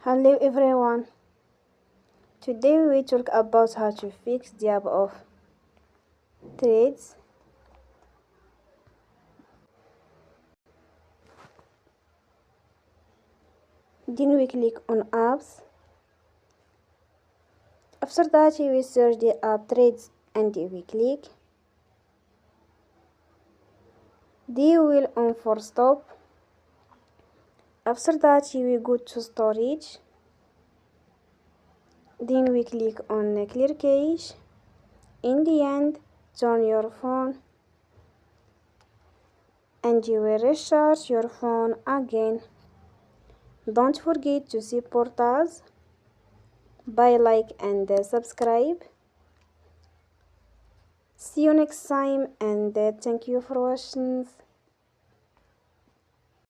Hello everyone. Today we will talk about how to fix the app of Threads. Then we click on apps. After that we search the app Threads and we click. Then we will on for stop. After that we go to storage. Then we click on clear cache. In the end, turn your phone and you will restart your phone again. Don't forget to support us by like and subscribe. See you next time and thank you for watching.